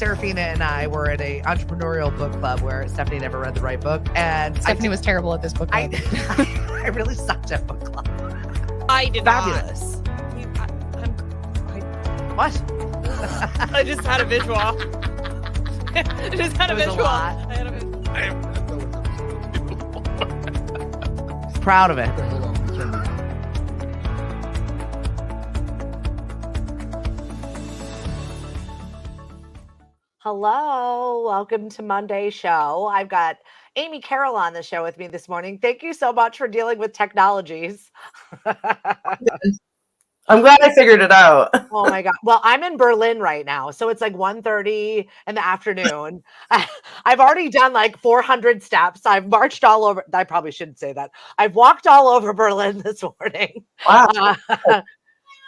Serafina and I were at a entrepreneurial book club where Stephanie never read the right book, and Stephanie was terrible at this book club. I really sucked at book club. I did Fabulous. What? I just had a visual. I just had a visual. Proud of it. Hello, welcome to Monday's show. I've got Amy Carroll on the show with me this morning. Thank you so much for dealing with technologies. I'm glad I figured it out. Oh my God. Well, I'm in Berlin right now. So it's like 1:30 in the afternoon. I've already done like 400 steps. I've marched all over. I probably shouldn't say that. I've walked all over Berlin this morning. Wow.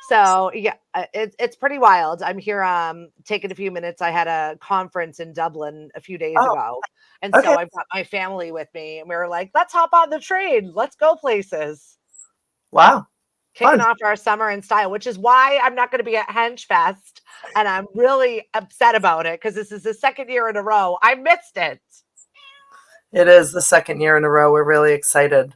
So yeah, it's pretty wild. I'm here taking a few minutes. I had a conference in Dublin a few days ago. And so I've got my family with me and we were like, let's hop on the train. Let's go places. Wow. Kicking off our summer in style, which is why I'm not going to be at HENSC Fest. And I'm really upset about it because this is the second year in a row. I missed it. It is the second year in a row. We're really excited.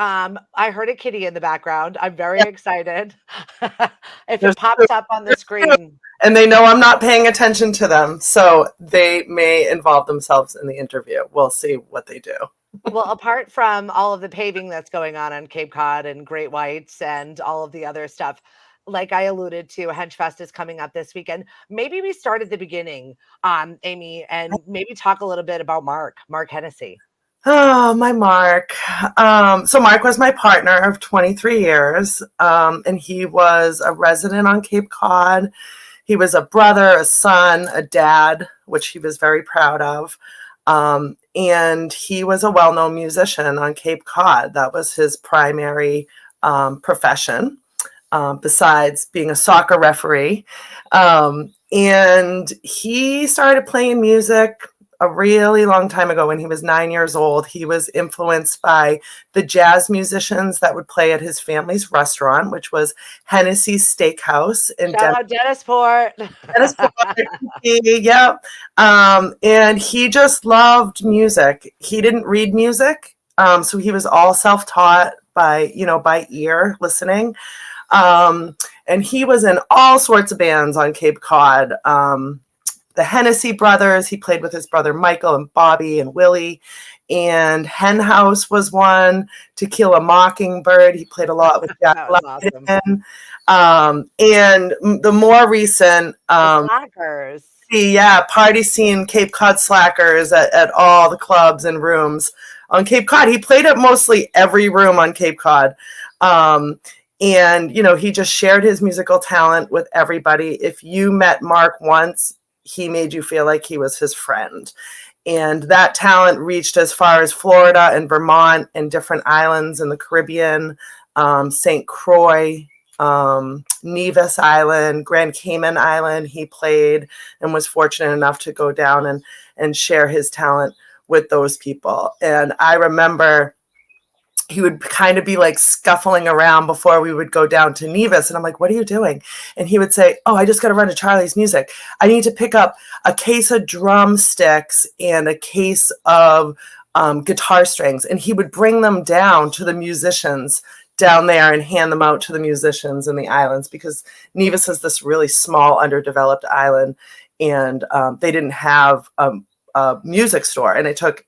I heard a kitty in the background. I'm very excited. If it pops up on the screen. And they know I'm not paying attention to them. So they may involve themselves in the interview. We'll see what they do. Well, apart from all of the paving that's going on Cape Cod and Great Whites and all of the other stuff, like I alluded to, HENSC Fest is coming up this weekend. Maybe we start at the beginning, Amy, and maybe talk a little bit about Mark Hennessy. Oh, my Mark. So Mark was my partner of 23 years, and he was a resident on Cape Cod. He was a brother, a son, a dad, which he was very proud of. And he was a well-known musician on Cape Cod. That was his primary profession, besides being a soccer referee. And he started playing music a really long time ago when he was 9 years old. He was influenced by the jazz musicians that would play at his family's restaurant, which was Hennessy Steakhouse in Dennisport. Yep. And he just loved music. He didn't read music. So he was all self-taught by ear listening. And he was in all sorts of bands on Cape Cod. The Hennessy brothers, he played with his brother Michael and Bobby and Willie. And Hen House was one. To Kill a Mockingbird, he played a lot with Jack London. Awesome. And the more recent Slackers. Party scene Cape Cod Slackers at all the clubs and rooms on Cape Cod. He played at mostly every room on Cape Cod. And he just shared his musical talent with everybody. If you met Mark once, he made you feel like he was his friend. And that talent reached as far as Florida and Vermont and different islands in the Caribbean, St. Croix, Nevis Island, Grand Cayman Island. He played and was fortunate enough to go down and share his talent with those people. And I remember he would kind of be like scuffling around before we would go down to Nevis. And I'm like, what are you doing? And he would say, oh, I just got to run to Charlie's Music. I need to pick up a case of drumsticks and a case of guitar strings. And he would bring them down to the musicians down there and hand them out to the musicians in the islands, because Nevis is this really small, underdeveloped island. And they didn't have a music store. And it took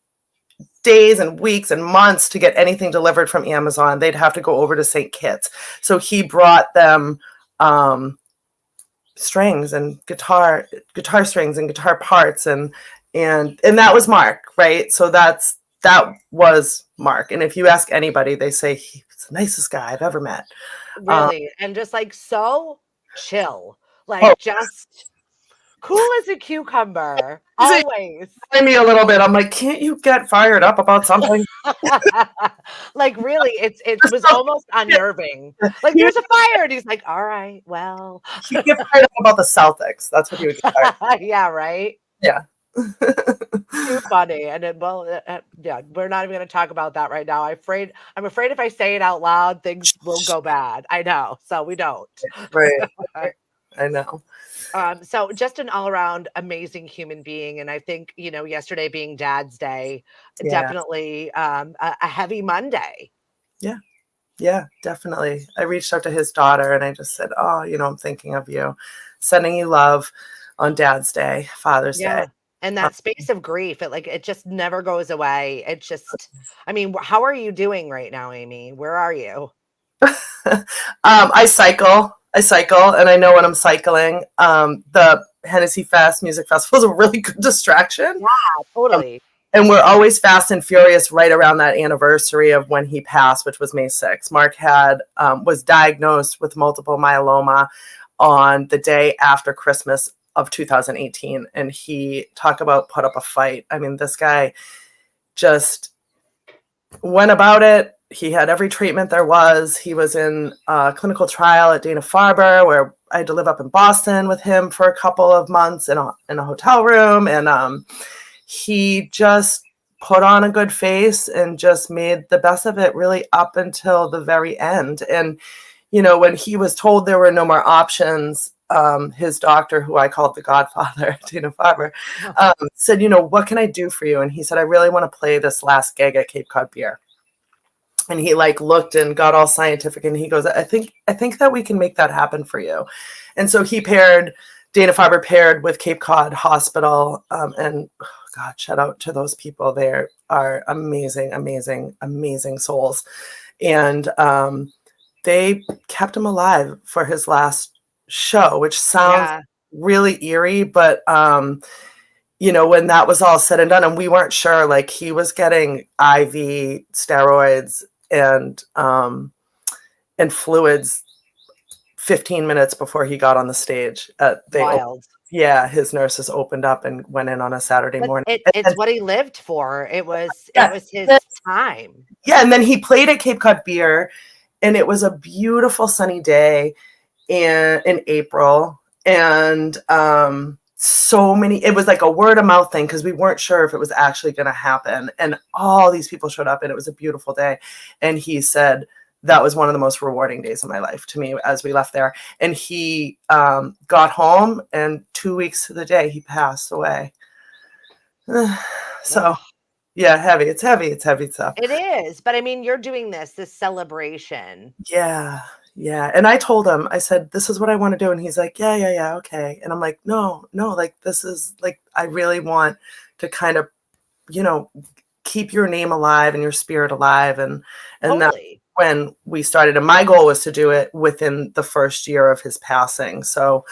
days and weeks and months to get anything delivered from Amazon. They'd have to go over to St. Kitts. So he brought them strings and guitar strings and guitar parts and that was Mark, right? So that was Mark. And if you ask anybody, they say he's the nicest guy I've ever met. Really, and just like so chill, like just cool as a cucumber. Always. Me a little bit. I'm like, can't you get fired up about something? Like really, it was almost unnerving. Like there's a fire, and he's like, all right, well. He'd get fired up about the Celtics. That's what he would get fired up. Yeah, right. Yeah. Too funny. And then, yeah, we're not even going to talk about that right now. I'm afraid if I say it out loud, things will go bad. I know, so we don't. Right. I know. So just an all around amazing human being. And I think, yesterday being Dad's Day, Yeah. definitely a heavy Monday. Yeah. Yeah, definitely. I reached out to his daughter and I just said, "Oh, I'm thinking of you, sending you love on Dad's Day, Father's Day." Yeah. And that space of grief, it just never goes away. It just, I mean, how are you doing right now, Amy? Where are you? I cycle, and I know when I'm cycling. The Hennessy Fest Music Festival is a really good distraction. Yeah, Um, totally. and we're always fast and furious right around that anniversary of when he passed, which was May 6th. Mark was diagnosed with multiple myeloma on the day after Christmas of 2018, and he talk about put up a fight. I mean, this guy just went about it. He had every treatment there was. He was in a clinical trial at Dana-Farber, where I had to live up in Boston with him for a couple of months in a hotel room. And he just put on a good face and just made the best of it really up until the very end. And, when he was told there were no more options, his doctor, who I called the Godfather, Dana-Farber, said, "What can I do for you?" And he said, "I really want to play this last gig at Cape Cod Beer." And he looked and got all scientific, and he goes, I think that we can make that happen for you." And so Dana-Farber paired with Cape Cod Hospital, and God, shout out to those people. They are amazing, amazing, amazing souls. And they kept him alive for his last show, which sounds really eerie, but when that was all said and done, and we weren't sure, he was getting IV steroids and fluids 15 minutes before he got on the stage. Wild. His nurses opened up and went in on a Saturday But morning. it's what he lived for. It was his time. Yeah, and then he played at Cape Cod Beer, and it was a beautiful sunny day in April, and it was like a word of mouth thing because we weren't sure if it was actually going to happen, and all these people showed up, and it was a beautiful day. And he said that was one of the most rewarding days of my life to me as we left there. And he got home, and 2 weeks to the day he passed away. So yeah, heavy. It's heavy stuff. It is. But I mean, you're doing this celebration. Yeah. And I told him, I said, "This is what I want to do." And he's like, yeah, okay. And I'm like, no, this is I really want to kind of, keep your name alive and your spirit alive. And Totally. that's when we started. And my goal was to do it within the first year of his passing. So,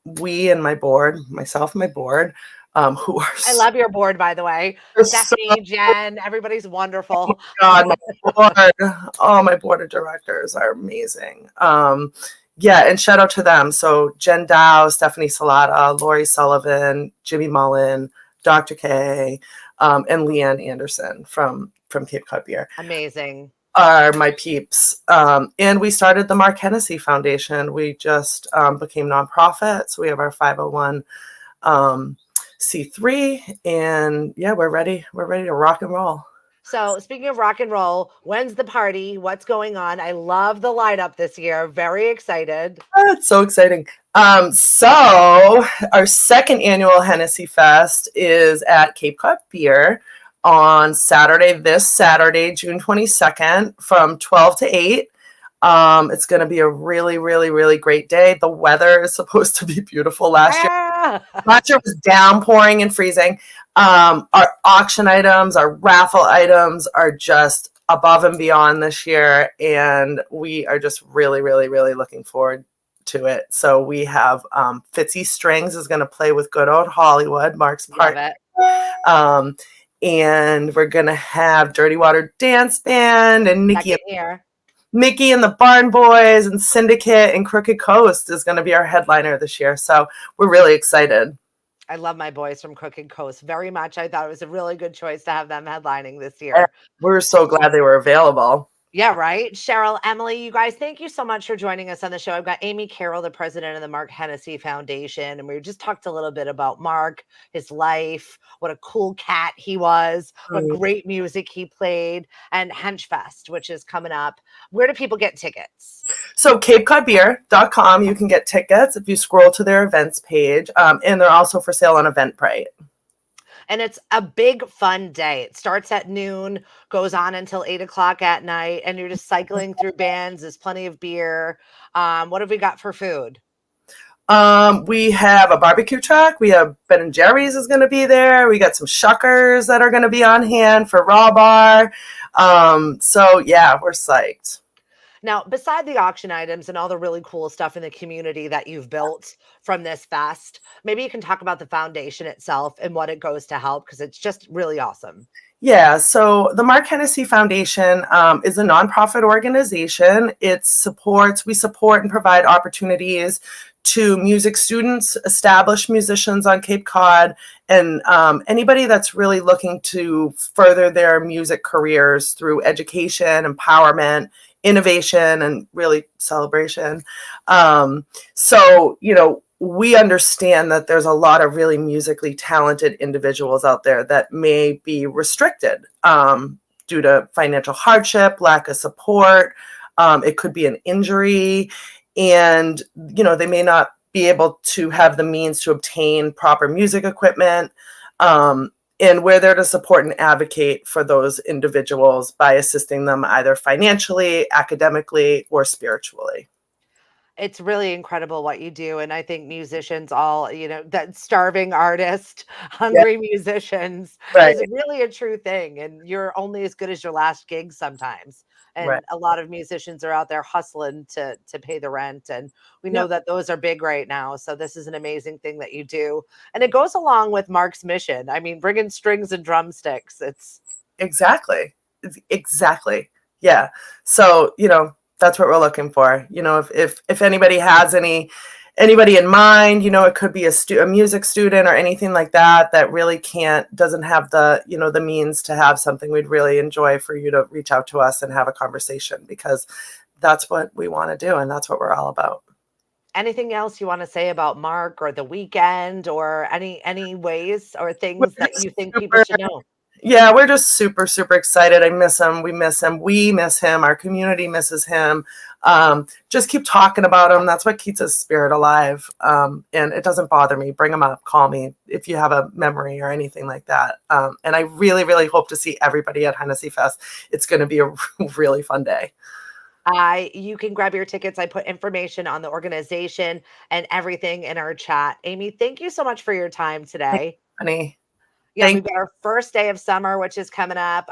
we and my board, myself and my board, who are I love your board, by the way. Stephanie, Jen, everybody's wonderful. God, my board of directors are amazing. And shout out to them. So Jen Dow, Stephanie Salata, Lori Sullivan, Jimmy Mullen, Dr. K, and Leanne Anderson from Cape Cod Beer. Amazing. Are my peeps. And we started the Mark Hennessy Foundation. We just became nonprofit. So we have our 501 C3, and we're ready to rock and roll. So speaking of rock and roll, when's the party? What's going on? I love the lineup this year. Very excited. It's so exciting. So our second annual Hennessy Fest is at Cape Cod Beer on this Saturday, June 22nd from 12 to 8. It's going to be a really, really, really great day. The weather is supposed to be beautiful. Last year was downpouring and freezing. Our auction items, our raffle items are just above and beyond this year, and we are just really, really, really looking forward to it. So we have Fitzy Strings is going to play with good old Hollywood, Mark's partner. And we're going to have Dirty Water Dance Band and Mickey and the Barn Boys and Syndicate and Crooked Coast is going to be our headliner this year. So we're really excited. I love my boys from Crooked Coast very much. I thought it was a really good choice to have them headlining this year. We're so glad they were available. Yeah, right. Cheryl, Emily, you guys, thank you so much for joining us on the show. I've got Amy Carroll, the president of the Mark Hennessy Foundation, and we just talked a little bit about Mark, his life, what a cool cat he was, what Mm. great music he played, and HENSC Fest, which is coming up. Where do people get tickets? So CapeCodBeer.com, you can get tickets if you scroll to their events page, and they're also for sale on Eventbrite. And it's a big fun day. It starts at noon, goes on until 8 o'clock at night, and you're just cycling through bands. There's plenty of beer. What have we got for food? We have a barbecue truck. We have Ben and Jerry's is going to be there. We got some shuckers that are going to be on hand for Raw Bar. So yeah, we're psyched. Now, beside the auction items and all the really cool stuff in the community that you've built from this fest, maybe you can talk about the foundation itself and what it goes to help, because it's just really awesome. Yeah, so the Mark Hennessy Foundation is a nonprofit organization. We support and provide opportunities to music students, established musicians on Cape Cod, and anybody that's really looking to further their music careers through education, empowerment, innovation, and really celebration. So, we understand that there's a lot of really musically talented individuals out there that may be restricted due to financial hardship, lack of support. It could be an injury, and they may not be able to have the means to obtain proper music equipment. And we're there to support and advocate for those individuals by assisting them either financially, academically, or spiritually. It's really incredible what you do. And I think musicians all, that starving artist, Yeah, hungry musicians right, is really a true thing. And you're only as good as your last gig sometimes. right. And a lot of musicians are out there hustling to pay the rent. And we know Yep, that those are big right now. So this is an amazing thing that you do. And it goes along with Mark's mission. I mean, bringing strings and drumsticks. exactly. Exactly. Yeah. So, that's what we're looking for. If anybody has anybody in mind, it could be a music student or anything like that that really doesn't have the means to have something, we'd really enjoy for you to reach out to us and have a conversation, because that's what we want to do and that's what we're all about. Anything else you want to say about Mark or the weekend, or any ways or We're things that you just think people super should know? Yeah, we're just super, super excited. I miss him. We miss him. We miss him. Our community misses him. Just keep talking about him. That's what keeps his spirit alive. And it doesn't bother me. Bring him up. Call me if you have a memory or anything like that. And I really, really hope to see everybody at HENSC Fest. It's going to be a really fun day. You can grab your tickets. I put information on the organization and everything in our chat. Amy, thank you so much for your time today. Honey, Yeah, thank we've got our first day of summer, which is coming up.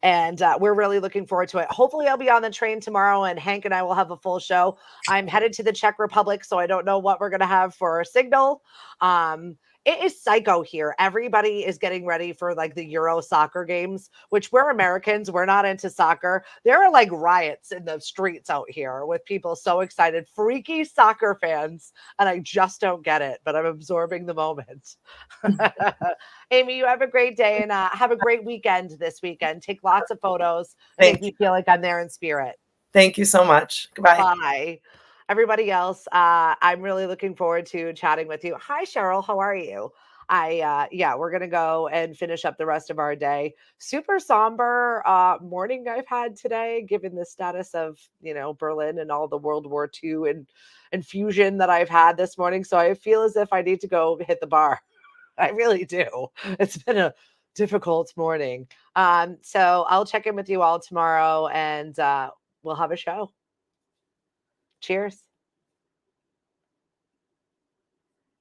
And we're really looking forward to it. Hopefully, I'll be on the train tomorrow, and Hank and I will have a full show. I'm headed to the Czech Republic, so I don't know what we're going to have for a signal. It is psycho here. Everybody is getting ready for like the Euro soccer games, which we're Americans. We're not into soccer. There are like riots in the streets out here with people so excited, freaky soccer fans. And I just don't get it, but I'm absorbing the moment. Amy, you have a great day, and have a great weekend this weekend. Take lots of photos and make thank you. me feel like I'm there in spirit. Thank you so much. Goodbye. Bye. Everybody else, I'm really looking forward to chatting with you. Hi, Cheryl. How are you? Yeah, we're gonna go and finish up the rest of our day. Super somber morning I've had today, given the status of Berlin and all the World War II and infusion that I've had this morning. So I feel as if I need to go hit the bar. I really do. It's been a difficult morning. So I'll check in with you all tomorrow, and we'll have a show. Cheers.